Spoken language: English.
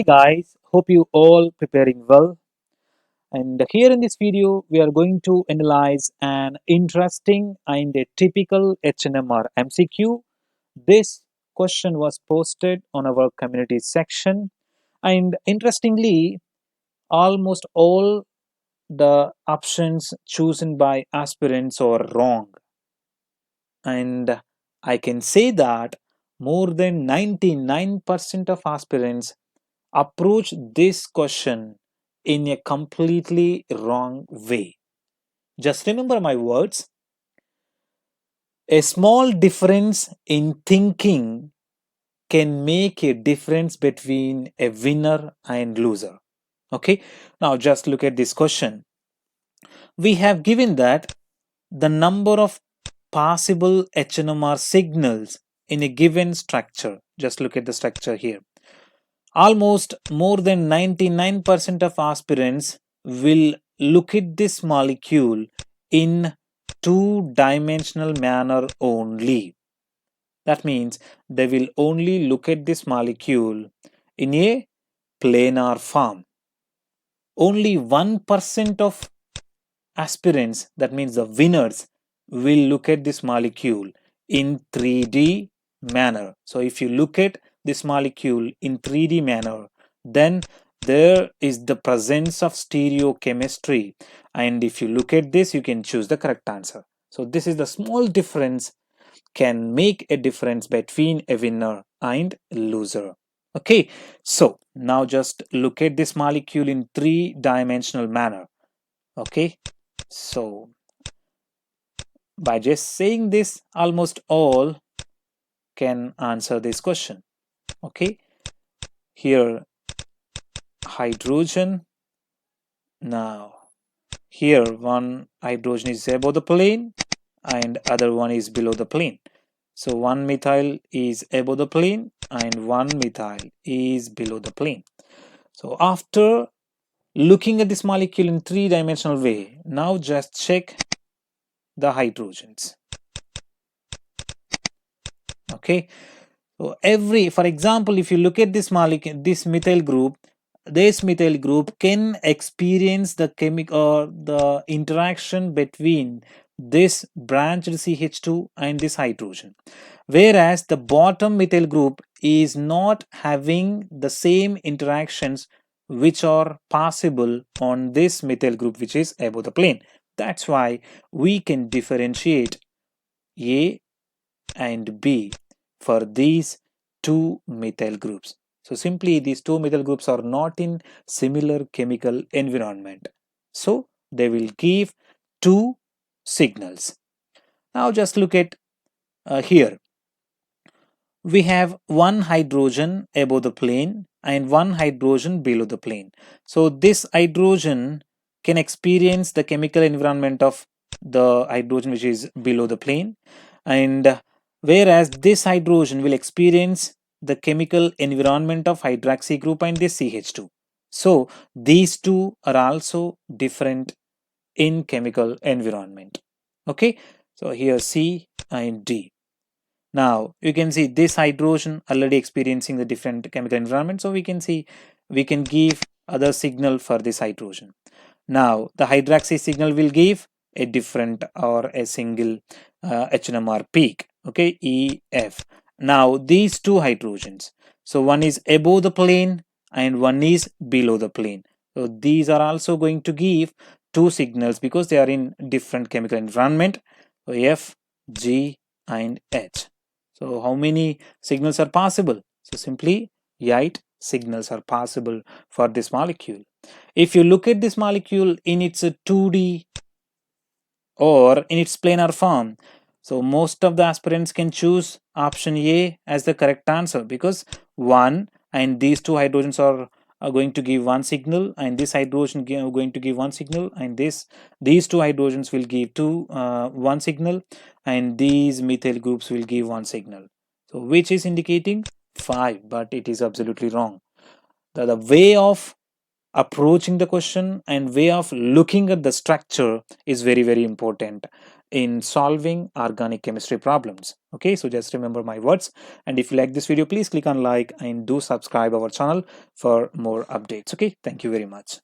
Hey guys, hope you all preparing well. And here in this video, we are going to analyze an interesting and a typical HNMR MCQ. This question was posted on our community section, and interestingly, almost all the options chosen by aspirants are wrong. And I can say that more than 99% of aspirants approach this question in a completely wrong way. Just remember my words. A small difference in thinking can make a difference between a winner and loser. Okay, now just look at this question. We have given that the number of possible HNMR signals in a given structure. Just look at the structure here. Almost more than 99% of aspirants will look at this molecule in two-dimensional manner only. That means they will only look at this molecule in a planar form. Only 1% of aspirants, that means the winners, will look at this molecule in 3D manner. So if you look at this molecule in 3D manner, then there is the presence of stereochemistry, and if you look at this, you can choose the correct answer. So this is the small difference can make a difference between a winner and loser. Okay, so now just look at this molecule in three-dimensional manner. Okay, so by just saying this, almost all can answer this question. Okay, here hydrogen. Now here one hydrogen is above the plane and other one is below the plane. So one methyl is above the plane and one methyl is below the plane. So after looking at this molecule in three-dimensional way, now just check the hydrogens. Okay, so for example, if you look at this molecule, this methyl group can experience the chemical or the interaction between this branched CH2 and this hydrogen, whereas the bottom methyl group is not having the same interactions which are possible on this methyl group which is above the plane. That's why we can differentiate A and B for these two methyl groups. So simply these two methyl groups are not in similar chemical environment. So they will give two signals. Now just look at here. We have one hydrogen above the plane and one hydrogen below the plane. So this hydrogen can experience the chemical environment of the hydrogen which is below the plane, and whereas this hydrogen will experience the chemical environment of hydroxy group and this CH2. So these two are also different in chemical environment. Okay, so here C and D. Now you can see this hydrogen already experiencing the different chemical environment, so we can see we can give other signal for this hydrogen. Now the hydroxy signal will give a different or a single HNMR peak. Okay, EF. Now these two hydrogens, so one is above the plane and one is below the plane. So these are also going to give two signals because they are in different chemical environment. So F, G and H. So how many signals are possible? So simply 8 signals are possible for this molecule. If you look at this molecule in its 2D or in its planar form, so most of the aspirants can choose option A as the correct answer because one and these two hydrogens are going to give one signal, and this hydrogen going to give one signal, and these two hydrogens will give one signal, and these methyl groups will give one signal. So which is indicating 5, but it is absolutely wrong. The way of approaching the question and way of looking at the structure is very important. in solving organic chemistry problems. Okay, so just remember my words, and if you like this video, please click on like and do subscribe our channel for more updates. Okay, thank you very much.